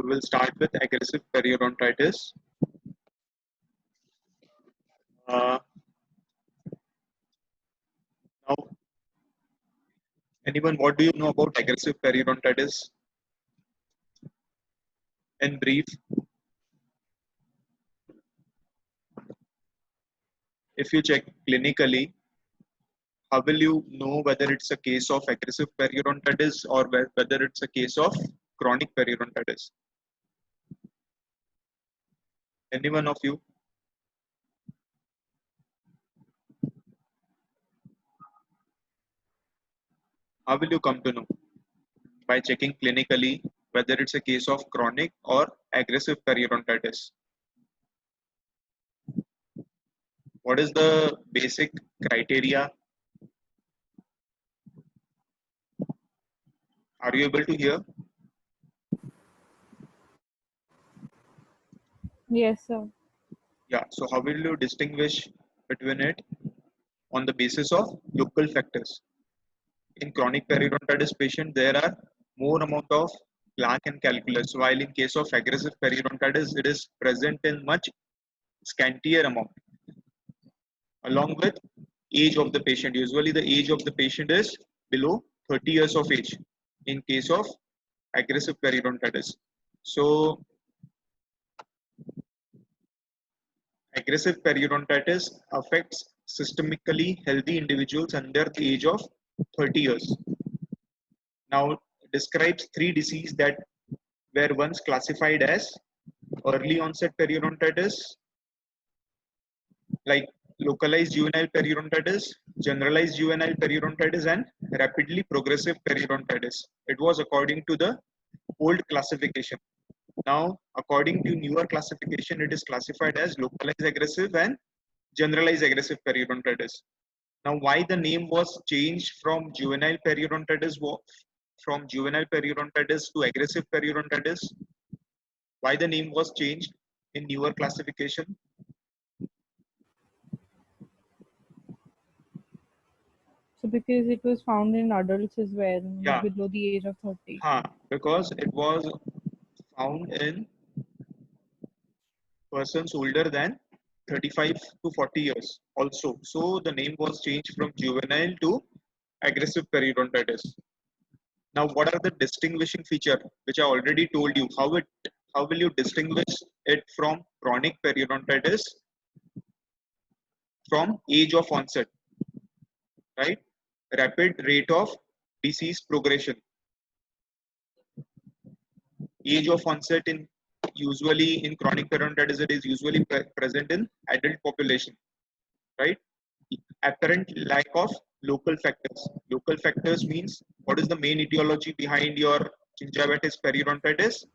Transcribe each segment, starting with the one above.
we'll start with aggressive periodontitis. Now, anyone, what do you know about aggressive periodontitis? In brief, if you check clinically, how will you know whether it's a case of aggressive periodontitis or whether it's a case of chronic periodontitis? Any one of you? How will you come to know? By checking clinically whether it's a case of chronic or aggressive periodontitis. What is the basic criteria? Are you able to hear? Yes, sir. Yeah, so how will you distinguish between it? On the basis of local factors. In chronic periodontitis patient, there are more amount of plaque and calculus, while in case of aggressive periodontitis, it is present in much scantier amount. Along with age of the patient, usually the age of the patient is below 30 years of age in case of aggressive periodontitis. So aggressive periodontitis affects systemically healthy individuals under the age of 30 years. Now, it describes three diseases that were once classified as early onset periodontitis, like localized juvenile periodontitis, generalized juvenile periodontitis, and rapidly progressive periodontitis. It was according to the old classification. Now, according to newer classification, it is classified as localized aggressive and generalized aggressive periodontitis. Now, why the name was changed from juvenile periodontitis to aggressive periodontitis? Why the name was changed in newer classification? So because it was found in adults as well, Yeah. below the age of 30. Because it was found in persons older than 35 to 40 years also. So the name was changed from juvenile to aggressive periodontitis. Now, what are the distinguishing feature, which I already told you? How will you distinguish it from chronic periodontitis from age of onset, right? Rapid rate of disease progression. Age of onset usually in chronic periodontitis, it is usually present in adult population, right? Apparent lack of local factors. Local factors means what is the main etiology behind your gingivitis periodontitis?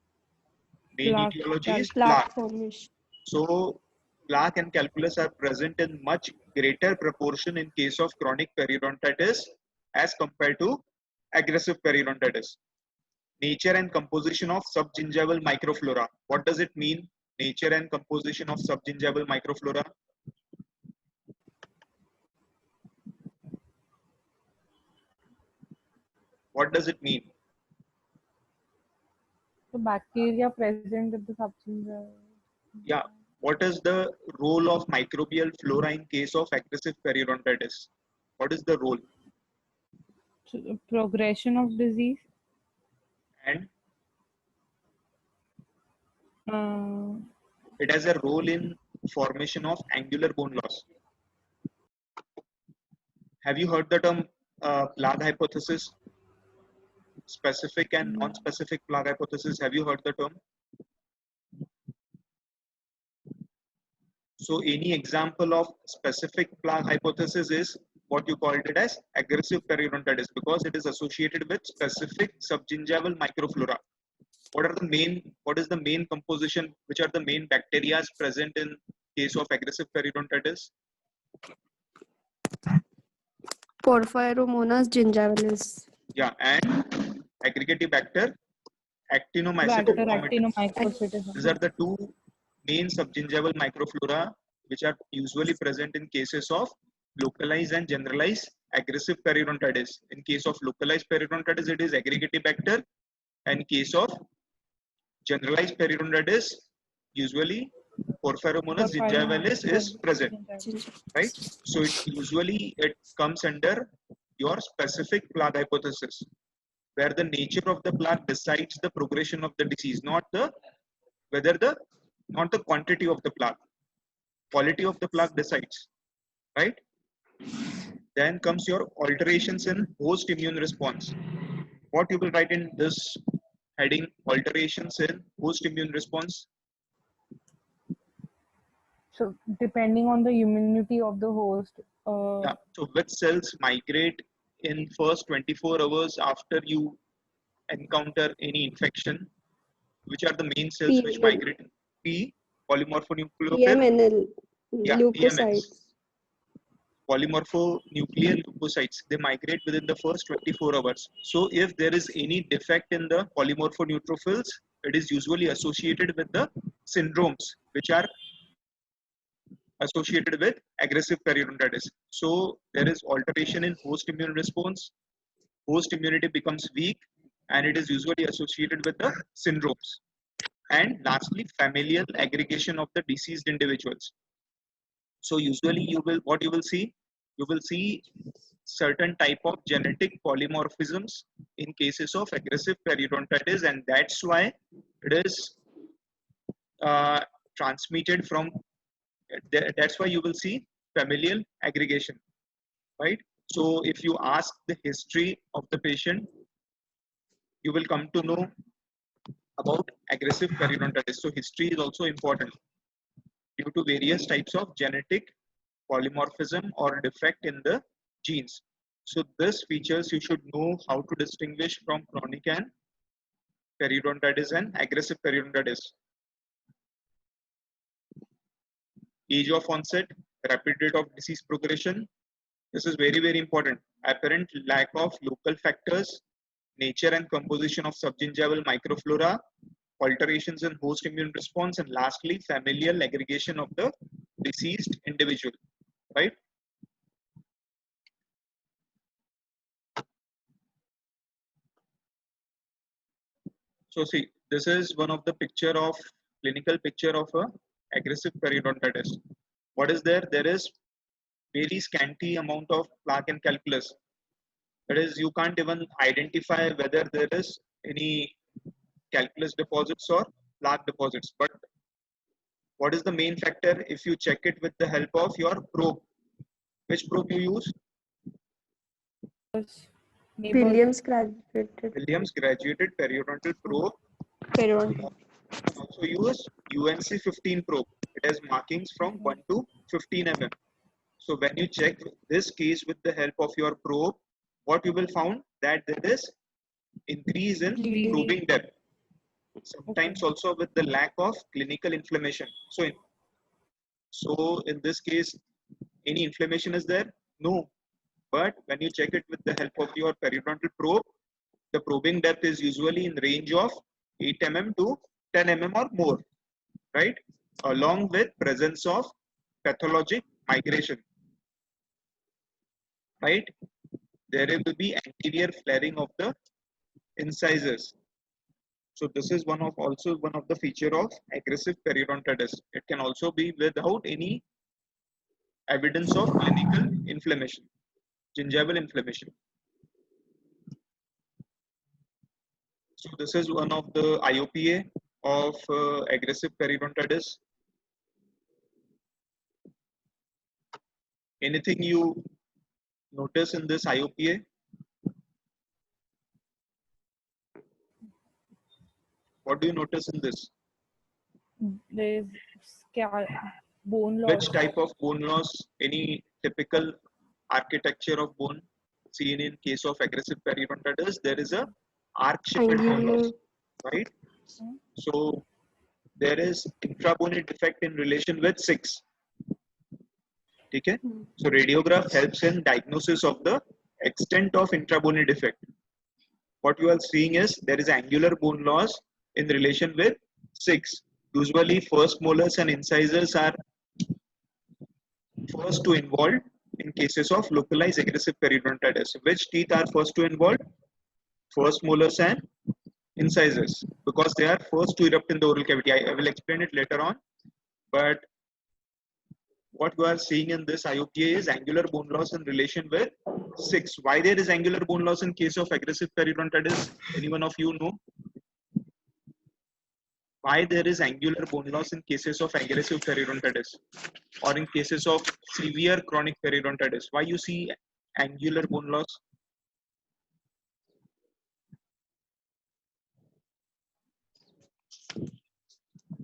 Main Plaque. etiology is plaque. formation. So plaque and calculus are present in much greater proportion in case of chronic periodontitis as compared to aggressive periodontitis. Nature and composition of subgingival microflora. What does it mean? Nature and composition of subgingival microflora. What does it mean? So bacteria present at the subgingival. Yeah. What is the role of microbial flora in case of aggressive periodontitis? What is the role? So progression of disease. And Uh, it has a role in formation of angular bone loss. Have you heard the term plaque hypothesis? Specific and non-specific plaque hypothesis. Have you heard the term? So any example of specific plaque hypothesis is what you called it as aggressive periodontitis, because it is associated with specific subgingival microflora. What is the main composition? Which are the main bacteria present in case of aggressive periodontitis? Porphyromonas gingivalis. Yeah, and aggregative bacter actinomycetum. actinomycetum. These are the two main subgingival microflora which are usually present in cases of localized and generalized aggressive periodontitis. In case of localized periodontitis, it is aggregative bacter, and in case of Generalized periodontitis, usually Porphyromonas gingivalis is present, right? So it comes under your specific plaque hypothesis, where the nature of the plaque decides the progression of the disease, not the whether the not the quantity of the plaque. Quality of the plaque decides, right? Then comes your alterations in host immune response. What you will write in this heading, alterations in host immune response? So depending on the immunity of the host, Yeah. So which cells migrate in first 24 hours after you encounter any infection? Which are the main cells which PMN, migrate? P, polymorphonucleophile. PMNL, Yeah, PMNs. leukocytes. Polymorphonuclear leukocytes, they migrate within the first 24 hours. So if there is any defect in the polymorphoneutrophils, it is usually associated with the syndromes which are associated with aggressive periodontitis. So there is alteration in host immune response, host immunity becomes weak, and it is usually associated with the syndromes. And lastly, familial aggregation of the deceased individuals. So usually what you will see certain type of genetic polymorphisms in cases of aggressive periodontitis, and that's why it is uh, transmitted from. That's why you will see familial aggregation, right? So if you ask the history of the patient, you will come to know about aggressive periodontitis. So history is also important due to various types of genetic polymorphism or defect in the genes. So this features you should know how to distinguish from chronic and periodontitis and aggressive periodontitis. Age of onset, rapid rate of disease progression. This is very, very important. Apparent lack of local factors, nature and composition of subgingival microflora, alterations in host immune response, and lastly, familial aggregation of the deceased individual, right? So see, this is one of the clinical picture of a aggressive periodontitis. What is there? There is very scanty amount of plaque and calculus. That is, you can't even identify whether there is any calculus deposits or plaque deposits. But what is the main factor? If you check it with the help of your probe, which probe you use? neighbors. Williams graduated periodontal probe. Periodontal. You can also use UNC 15 probe. It has markings from 1 to 15 mm. So when you check this case with the help of your probe, what you will found that there is increase in probing depth. Sometimes also with the lack of clinical inflammation. So in this case, any inflammation is there? No. But when you check it with the help of your periodontal probe, the probing depth is usually in range of 8 mm to 10 mm or more, right? Along with presence of pathologic migration, right? There will be anterior flaring of the incisors. So this is also one of the feature of aggressive periodontitis. It can also be without any evidence of clinical inflammation, gingival inflammation. So this is one of the IOPA of aggressive periodontitis. Anything you notice in this IOPA? What do you notice in this? There is bone loss. Which type of bone loss? Any typical architecture of bone seen in case of aggressive periodontitis? There is a arc-shaped bone loss, right? So there is intrabony defect in relation with 6. Okay? So radiograph helps in diagnosis of the extent of intrabony defect. What you are seeing is there is angular bone loss in relation with 6. Usually first molars and incisors are first to involve in cases of localized aggressive periodontitis. Which teeth are first to involve? First molars and incisors, because they are first to erupt in the oral cavity. I will explain it later on, but what you are seeing in this IOPA is angular bone loss in relation with 6. Why there is angular bone loss in case of aggressive periodontitis? Anyone of you know? Why there is angular bone loss in cases of aggressive periodontitis or in cases of severe chronic periodontitis? Why you see angular bone loss?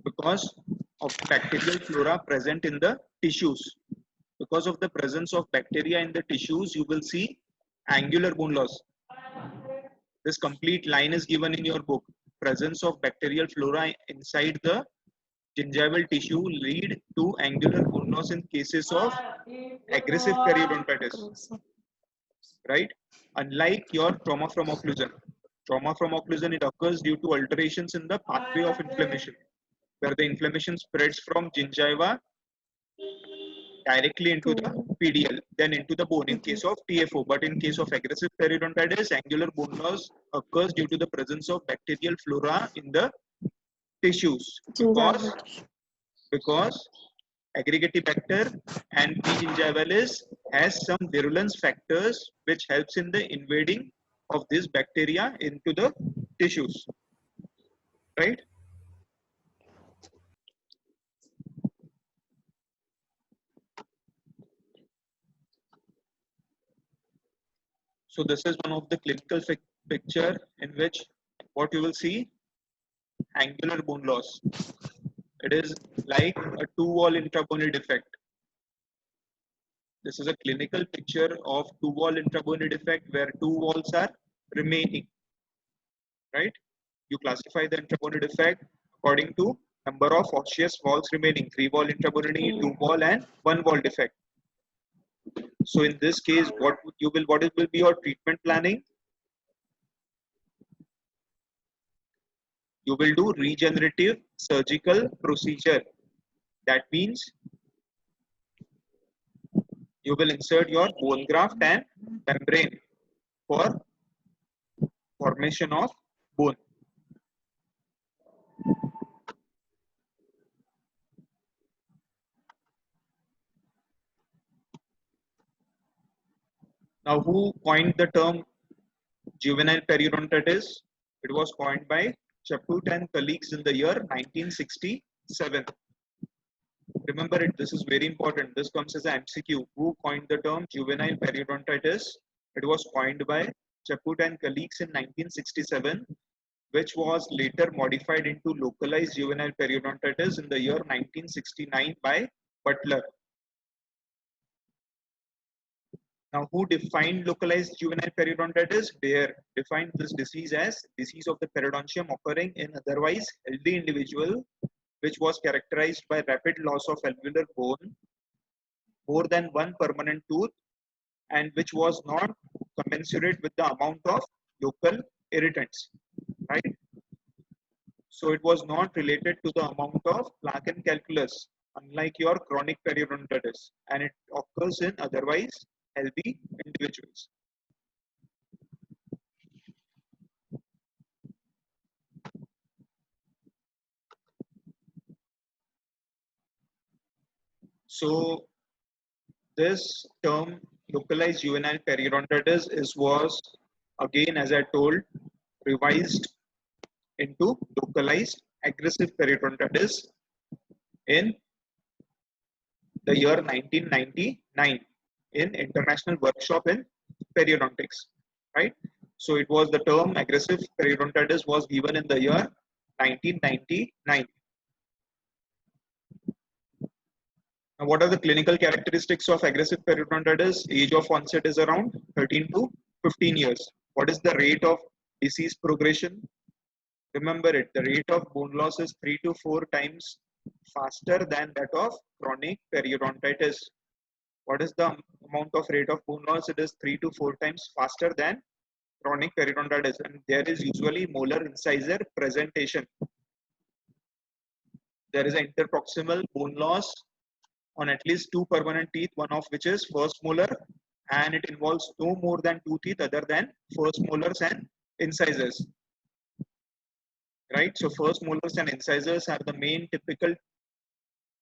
Because of bacterial flora present in the tissues. Because of the presence of bacteria in the tissues, you will see angular bone loss. This complete line is given in your book. Presence of bacterial flora inside the gingival tissue lead to angular bone loss in cases of aggressive periodontitis, right? Unlike your trauma from occlusion. Trauma from occlusion, it occurs due to alterations in the pathway of inflammation, where the inflammation spreads from gingiva directly into the PDL, then into the bone in case of TFO. But in case of aggressive periodontitis, angular bone loss occurs due to the presence of bacterial flora in the tissues, because aggregatibacter and P. gingivalis has some virulence factors which helps in the invading of this bacteria into the tissues, right? So this is one of the clinical picture in which what you will see, angular bone loss. It is like a two-wall intrabony defect. This is a clinical picture of two-wall intrabony defect where two walls are remaining, right? You classify the intrabony defect according to number of osseous walls remaining, 3-wall intrabony, 2-wall and 1-wall defect. So in this case, what will be your treatment planning? You will do regenerative surgical procedure. That means you will insert your bone graft and membrane for formation of bone. Now, who coined the term juvenile periodontitis? It was coined by Chaput and colleagues in the year 1967. Remember it, this is very important. This comes as an MCQ. Who coined the term juvenile periodontitis? It was coined by Chaput and colleagues in 1967, which was later modified into localized juvenile periodontitis in the year 1969 by Butler. Now, who defined localized juvenile periodontitis? Baer defined this disease as disease of the periodontium occurring in otherwise healthy individual, which was characterized by rapid loss of alveolar bone, more than one permanent tooth, and which was not commensurate with the amount of local irritants, right? So it was not related to the amount of plaque and calculus, unlike your chronic periodontitis, and it occurs in otherwise healthy individuals. So this term localized juvenile periodontitis was again, as I told, revised into localized aggressive periodontitis in the year 1999 in International Workshop in Periodontics, right? So it was the term aggressive periodontitis was given in the year 1999. Now, what are the clinical characteristics of aggressive periodontitis? Age of onset is around 13 to 15 years. What is the rate of disease progression? Remember it, the rate of bone loss is 3 to 4 times faster than that of chronic periodontitis. What is the amount of rate of bone loss? It is 3 to 4 times faster than chronic periodontitis, and there is usually molar incisor presentation. There is an interproximal bone loss on at least 2 permanent teeth, one of which is first molar, and it involves no more than 2 teeth other than first molars and incisors. right? So first molars and incisors are the main typical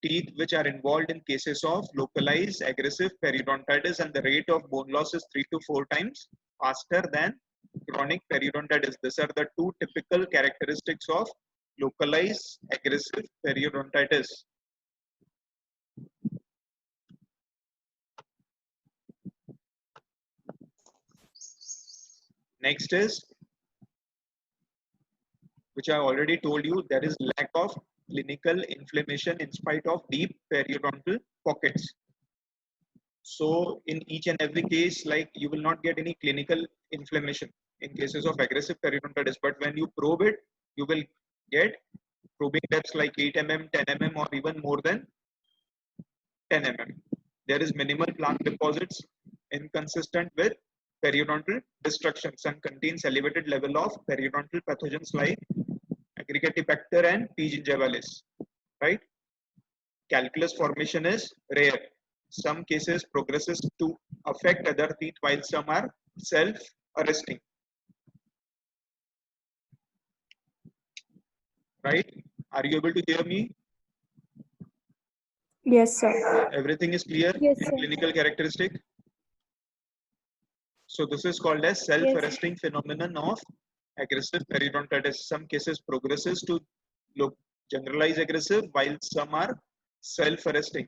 teeth which are involved in cases of localized aggressive periodontitis, and the rate of bone loss is 3 to 4 times faster than chronic periodontitis. These are the two typical characteristics of localized aggressive periodontitis. Next is, which I already told you, there is lack of clinical inflammation in spite of deep periodontal pockets. So in each and every case, like, you will not get any clinical inflammation in cases of aggressive periodontitis, but when you probe it, you will get probing depths like 8 mm, 10 mm, or even more than 10 mm. There is minimal plaque deposits inconsistent with periodontal destructions and contains elevated level of periodontal pathogens like Aggregatibacter and P. gingivalis, right? Calculus formation is rare. Some cases progresses to affect other teeth while some are self-arresting, right? Are you able to hear me? Yes, sir. Everything is clear Yes, in sir. clinical characteristic. So this is called as self-arresting phenomenon of aggressive periodontitis. Some cases progresses to look generalized aggressive while some are self-arresting.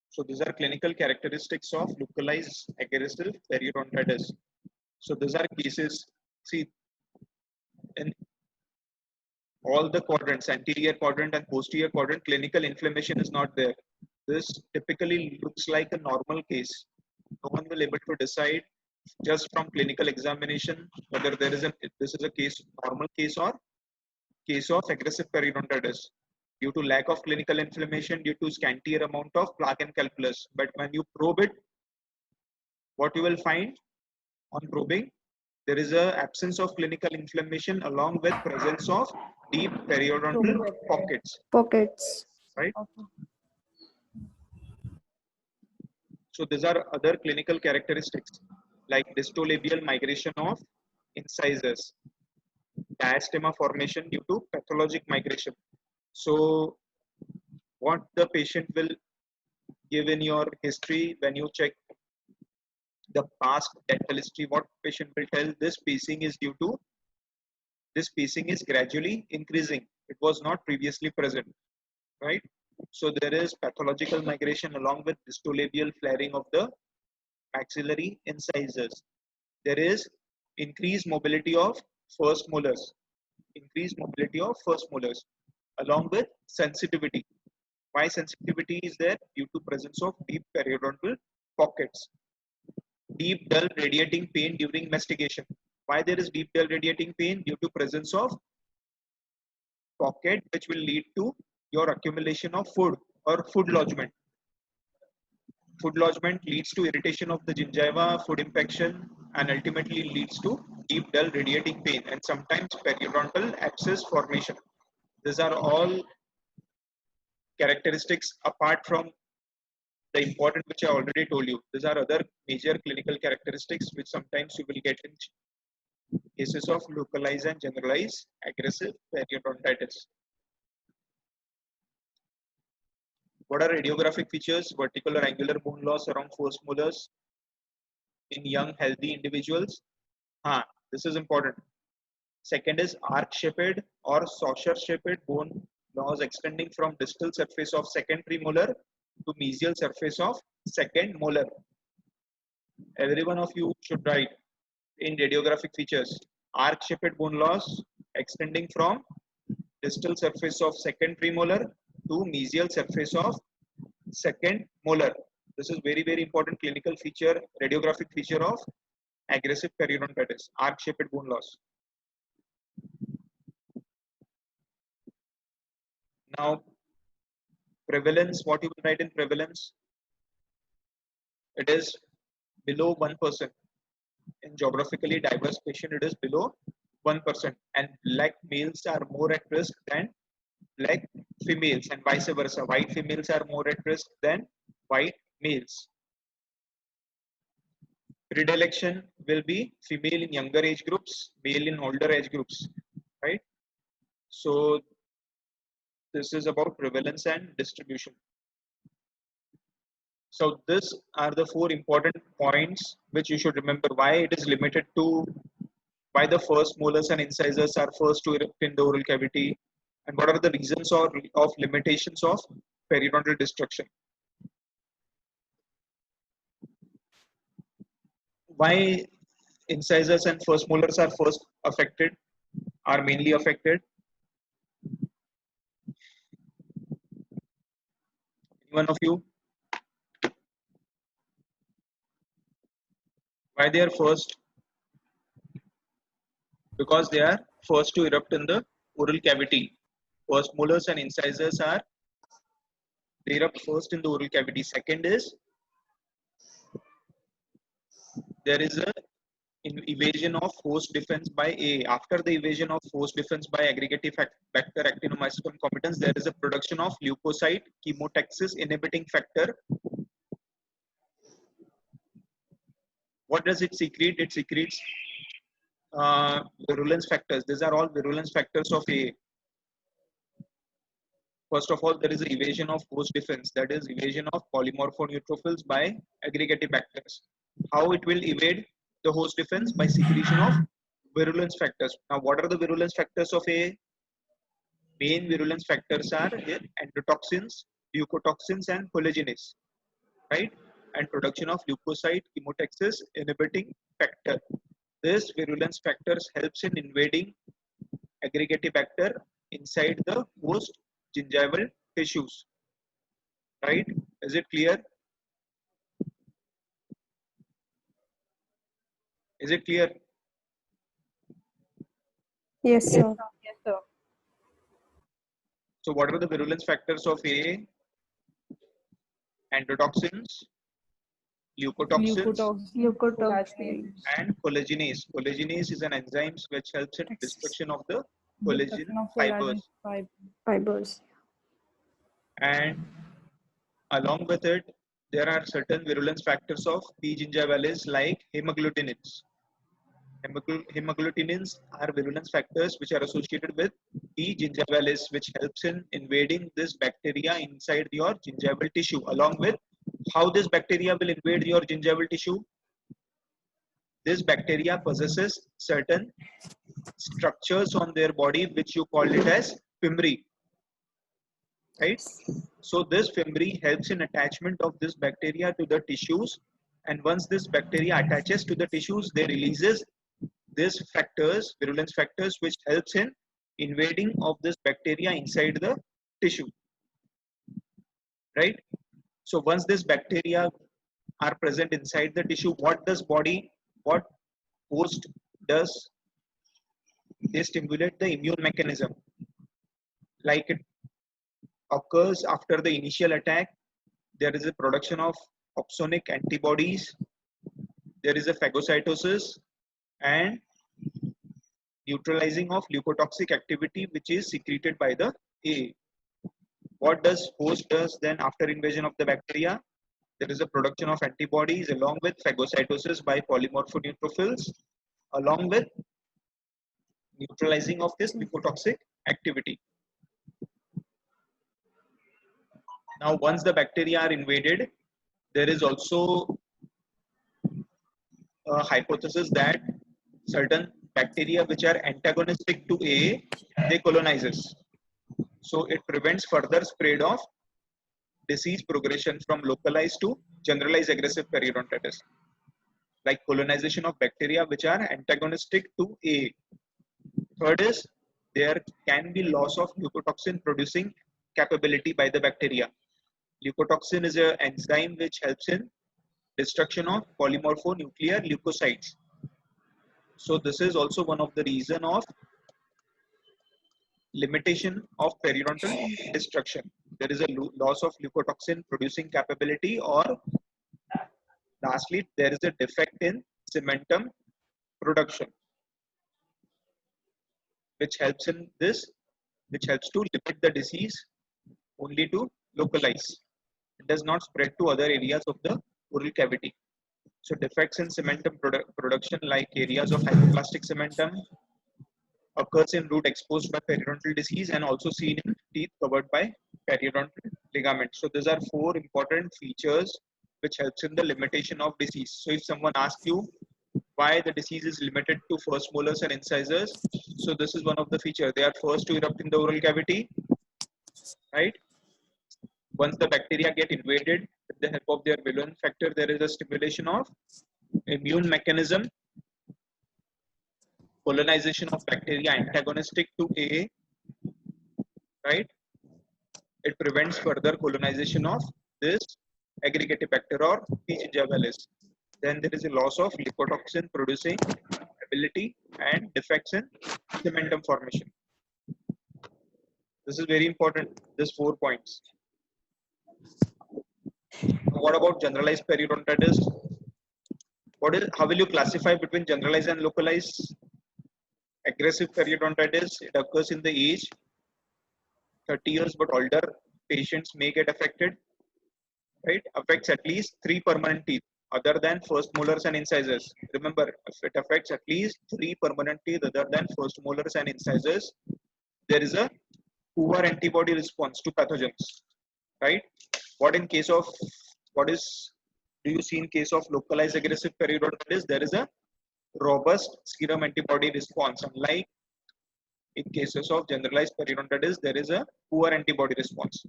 So these are clinical characteristics of localized aggressive periodontitis. So these are cases. See, in all the quadrants, anterior quadrant and posterior quadrant, clinical inflammation is not there. This typically looks like a normal case. No one will able to decide just from clinical examination whether there is this is a case, normal case, or case of aggressive periodontitis due to lack of clinical inflammation, due to scantier amount of plaque and calculus. But when you probe it, what you will find on probing, there is a absence of clinical inflammation along with presence of deep periodontal pockets, Pockets. right? Okay. So these are other clinical characteristics like distolabial migration of incisors, diastema formation due to pathologic migration. So what the patient will give in your history when you check the past dental history, what patient will tell, this pacing is due to, this pacing is gradually increasing. It was not previously present, right? So there is pathological migration along with distolabial flaring of the maxillary incisors. There is increased mobility of first molars, along with sensitivity. Why sensitivity is there? Due to presence of deep periodontal pockets. Deep dull radiating pain during mastication. Why there is deep dull radiating pain? Due to presence of pocket which will lead to your accumulation of food or food lodgement. Food lodgement leads to irritation of the gingiva, food infection, and ultimately leads to deep dull radiating pain and sometimes periodontal abscess formation. These are all characteristics apart from the important which I already told you. These are other major clinical characteristics which sometimes you will get in cases of localized and generalized aggressive periodontitis. What are radiographic features? Vertical or angular bone loss around first molars in young healthy individuals. This is important. Second is arc-shaped or saucer-shaped bone loss extending from distal surface of second premolar to mesial surface of second molar. Every one of you should write in radiographic features. Arc-shaped bone loss extending from distal surface of second premolar to mesial surface of second molar. This is very, very important clinical feature, radiographic feature of aggressive periodontitis, arc-shaped bone loss. Now, prevalence, what you will write in prevalence? It is below 1%. In geographically diverse patient, it is below 1%. And black males are more at risk than black females, and vice versa. White females are more at risk than white males. Predilection will be female in younger age groups, male in older age groups, right? So this is about prevalence and distribution. So these are the four important points which you should remember. Why it is limited to, why the first molars and incisors are first to erupt in the oral cavity, and what are the reasons of limitations of periodontal destruction. Why incisors and first molars are first affected, are mainly affected. One of you, why they are first? Because they are first to erupt in the oral cavity. First molars and incisors are, they erupt first in the oral cavity. Second is there is a evasion of host defense by A. After the evasion of host defense by aggregative factor actinomyces concomitans, there is a production of leukocyte chemotaxis inhibiting factor. What does it secrete? It secretes virulence factors. These are all virulence factors of A. First of all, there is an evasion of host defense, that is evasion of polymorphoneutrophils by aggregative factors. How it will evade the host defense? By secretion of virulence factors. Now, what are the virulence factors of A? Main virulence factors are here endotoxins, leukotoxins, and collagenase, right? And production of leukocyte chemotaxis inhibiting factor. This virulence factors helps in invading aggregative factor inside the host gingival tissues, right? Is it clear? Is it clear? Yes, sir. Yes, sir. So what are the virulence factors of A? Endotoxins, leukotoxins, Leukotoxins. and collagenase. Collagenase is an enzyme which helps in destruction of the collagen Destruction of fibers. collagen Fibers. And along with it, there are certain virulence factors of P. gingivalis like hemagglutinins. Hemagglutinins are virulence factors which are associated with P. gingivalis, which helps in invading this bacteria inside your gingival tissue. Along with how this bacteria will invade your gingival tissue, this bacteria possesses certain structures on their body which you call it as fimri, right? So this fimri helps in attachment of this bacteria to the tissues, and once this bacteria attaches to the tissues, they releases these factors, virulence factors, which helps in invading of this bacteria inside the tissue, right? So once this bacteria are present inside the tissue, what host does? They stimulate the immune mechanism. Like it occurs after the initial attack, there is a production of opsonic antibodies, there is a phagocytosis and neutralizing of leukotoxic activity which is secreted by the A. What does host does then after invasion of the bacteria? There is a production of antibodies along with phagocytosis by polymorphoneutrophils along with neutralizing of this leukotoxic activity. Now once the bacteria are invaded, there is also a hypothesis that certain bacteria which are antagonistic to A, they colonizes. So it prevents further spread of disease progression from localized to generalized aggressive periodontitis, like colonization of bacteria which are antagonistic to A. Third is there can be loss of leukotoxin producing capability by the bacteria. Leukotoxin is an enzyme which helps in destruction of polymorphonuclear leukocytes. So this is also one of the reason of limitation of periodontal destruction. There is a loss of leukotoxin producing capability, or lastly, there is a defect in cementum production, which helps to limit the disease only to localize. It does not spread to other areas of the oral cavity. So defects in cementum production, like areas of hypoplastic cementum, occurs in root exposed by periodontal disease and also seen in teeth covered by periodontal ligament. So these are four important features which helps in the limitation of disease. So if someone asks you why the disease is limited to first molars and incisors, so this is one of the features. They are first to erupt in the oral cavity, right? Once the bacteria get invaded with the help of their virulence factor, there is a stimulation of immune mechanism, colonization of bacteria antagonistic to AA, right? It prevents further colonization of this aggregative factor or P. gingivalis. Then there is a loss of lipotoxin producing ability and defects in cementum formation. This is very important, these 4 points. What about generalized periodontitis? How will you classify between generalized and localized? Aggressive periodontitis, it occurs in the age 30 years, but older patients may get affected, right? Affects at least 3 permanent teeth other than first molars and incisors. Remember, if it affects at least 3 permanent teeth other than first molars and incisors, there is a poor antibody response to pathogens, right? What do you see in case of localized aggressive periodontitis? There is a robust serum antibody response. Unlike in cases of generalized periodontitis, there is a poor antibody response.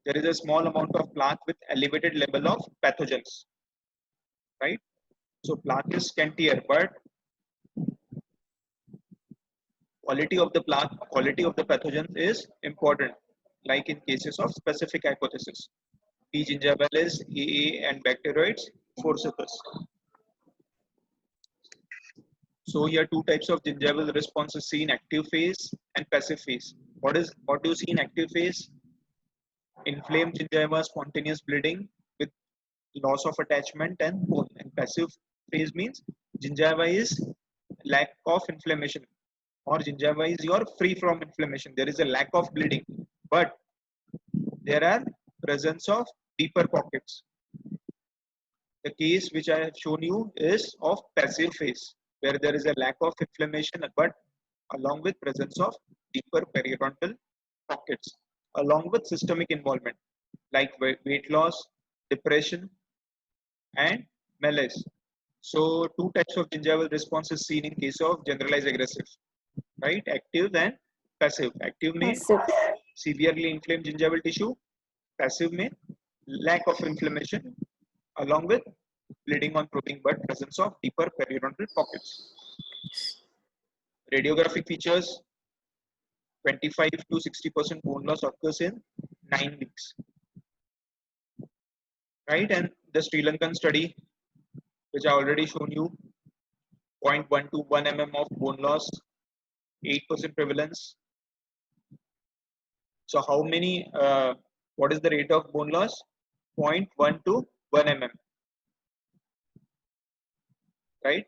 There is a small amount of plaque with elevated level of pathogens, right? So plaque is scantier, but quality of the plaque, quality of the pathogen is important, like in cases of specific hypothesis. P. gingivalis, AA, and bacteroides, forceps. So here 2 types of gingival responses seen: active phase and passive phase. What do you see in active phase? Inflamed gingiva, spontaneous bleeding with loss of attachment and bone. And passive phase means gingiva is lack of inflammation, or gingiva is your free from inflammation. There is a lack of bleeding, but there are presence of deeper pockets. The case which I have shown you is of passive phase, where there is a lack of inflammation, but along with presence of deeper periodontal pockets, along with systemic involvement like weight loss, depression, and malaise. So 2 types of gingival responses seen in case of generalized aggressive, right? Active and passive. Active may Passive. severely inflamed gingival tissue. Passive may lack of inflammation along with bleeding on probing, but presence of deeper periodontal pockets. Radiographic features: 25 to 60% bone loss occurs in 9 weeks, right? And the Sri Lankan study, which I already shown you, 0.1 to 1 mm of bone loss, 8% prevalence. So how many, what is the rate of bone loss? 0.1 to 1 mm, right?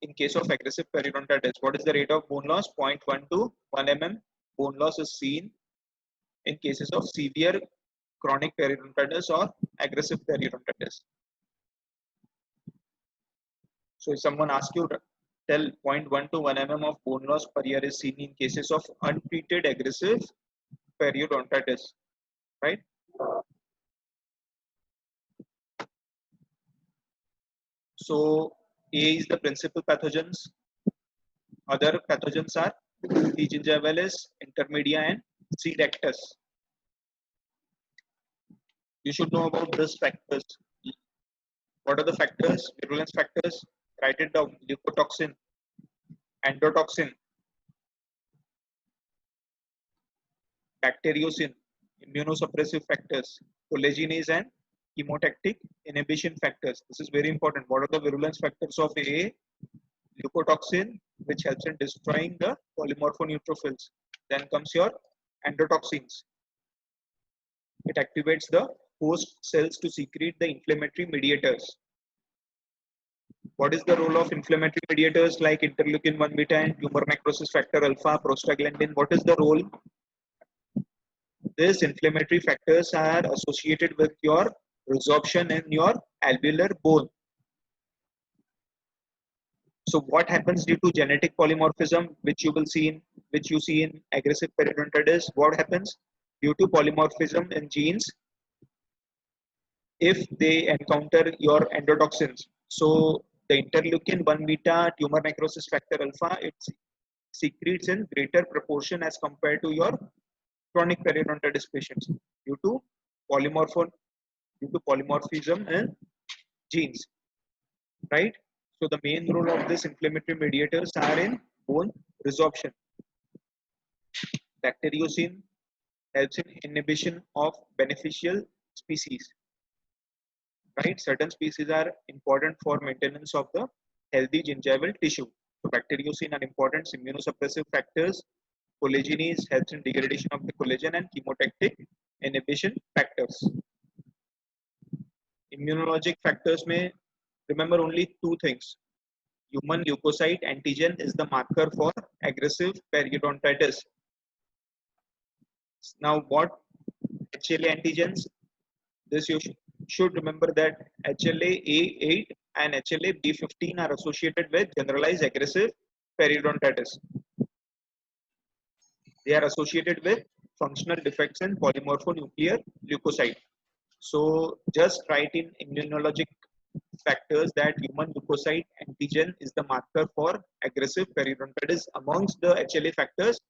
In case of aggressive periodontitis, what is the rate of bone loss? 0.1 to 1 mm. Bone loss is seen in cases of severe chronic periodontitis or aggressive periodontitis. So if someone asks you, tell 0.1 to 1 mm of bone loss per year is seen in cases of untreated aggressive periodontitis, right? So A is the principal pathogens. Other pathogens are P. gingivalis, intermedia, and C. rectus. You should know about these factors. What are the factors? Virulence factors. Write it down: leukotoxin, endotoxin, bacteriocin, immunosuppressive factors, collagenase, and chemotactic inhibition factors. This is very important. What are the virulence factors of A? Leukotoxin, which helps in destroying the polymorphoneutrophils. Then comes your endotoxins. It activates the host cells to secrete the inflammatory mediators. What is the role of inflammatory mediators like interleukin 1 beta and tumor necrosis factor alpha, prostaglandin? What is the role? These inflammatory factors are associated with your resorption in your alveolar bone. So what happens due to genetic polymorphism, which you see in aggressive periodontitis? What happens due to polymorphism in genes if they encounter your endotoxins? So the interleukin 1 beta tumor necrosis factor alpha, it secretes in greater proportion as compared to your chronic periodontitis patients due to polymorphism in genes, right? So the main role of this inflammatory mediators are in bone resorption. Bacteriocin helps in inhibition of beneficial species, right? Certain species are important for maintenance of the healthy gingival tissue. So bacteriocin are important immunosuppressive factors. Collagenase helps in degradation of the collagen and chemotactic inhibition factors. Immunologic factors may remember only two things. Human leukocyte antigen is the marker for aggressive periodontitis. Now, what HLA antigens? This you should remember that HLA-A8 and HLA-B15 are associated with generalized aggressive periodontitis. They are associated with functional defects in polymorphonuclear leukocyte. So just write in immunologic factors that human leukocyte antigen is the marker for aggressive periodontitis. Amongst the HLA factors,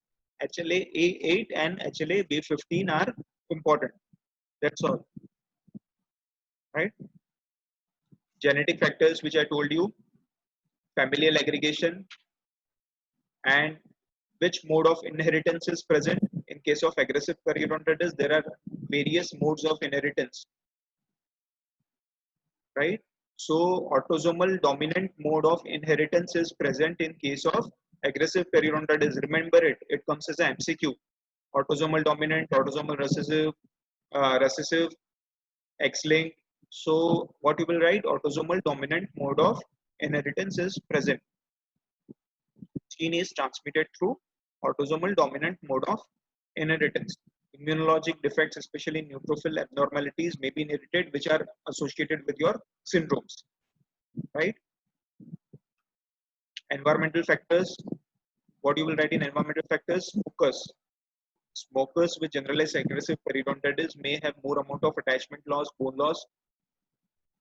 HLA-A8 and HLA-B15 are important. That's all, right? Genetic factors, which I told you, familial aggregation, and which mode of inheritance is present. In case of aggressive periodontitis, there are various modes of inheritance, right? So autosomal dominant mode of inheritance is present in case of aggressive periodontitis. Remember it, it comes as an MCQ. Autosomal dominant, autosomal recessive, X-linked. So what you will write, autosomal dominant mode of inheritance is present. Gene is transmitted through autosomal dominant mode of inheritance. Immunologic defects, especially neutrophil abnormalities, may be inherited, which are associated with your syndromes, right? Environmental factors. What you will write in environmental factors? Smokers. Smokers with generalized aggressive periodontitis may have more amount of attachment loss, bone loss.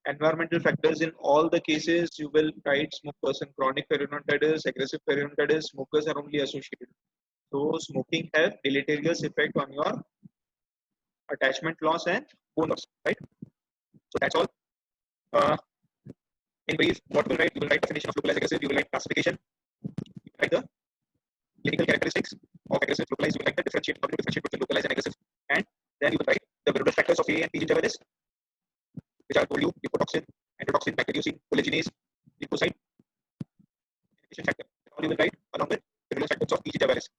Environmental factors, in all the cases you will write smokers. In chronic periodontitis, aggressive periodontitis, smokers are only associated. So smoking have deleterious effect on your attachment loss and bone loss, right? So that's all. In brief, what you will write definition of localized aggressive, you will write classification, you will write the clinical characteristics of aggressive localized, you will write the differentiate between localized and aggressive, and then you will write the variable factors of A and P gingivalis, which I told you: leukotoxin, endotoxin, bacteriocin, collagenase, leukocyte inhibition factor. All you will write along with the variable factors of P gingivalis,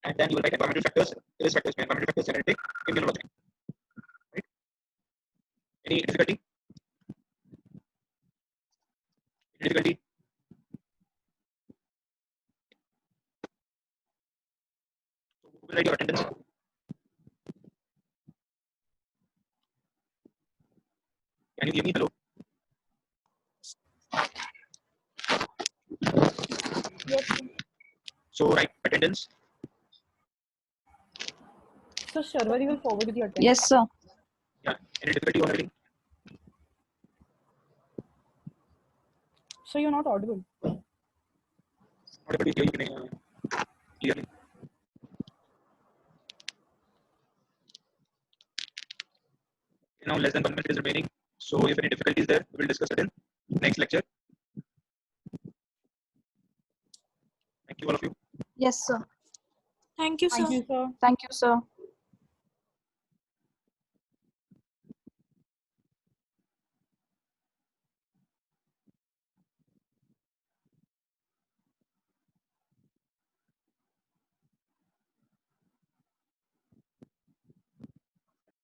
and then you will write environmental factors, risk factors, environmental factors, genetic, immunologic. Right? Any difficulty? Difficulty? So who will write your attendance? Can you hear me? Hello? Yes. So write attendance. So Sharwari will forward you the attendance. Yes, sir. Yeah. Any difficulty on writing? So you're not audible. Not able to hear you clearly. Now less than 1 minute is remaining. So if any difficulties there, we will discuss it in next lecture. Thank you all of you. Yes, sir. Thank you, Thank sir. you, sir. Thank you, sir.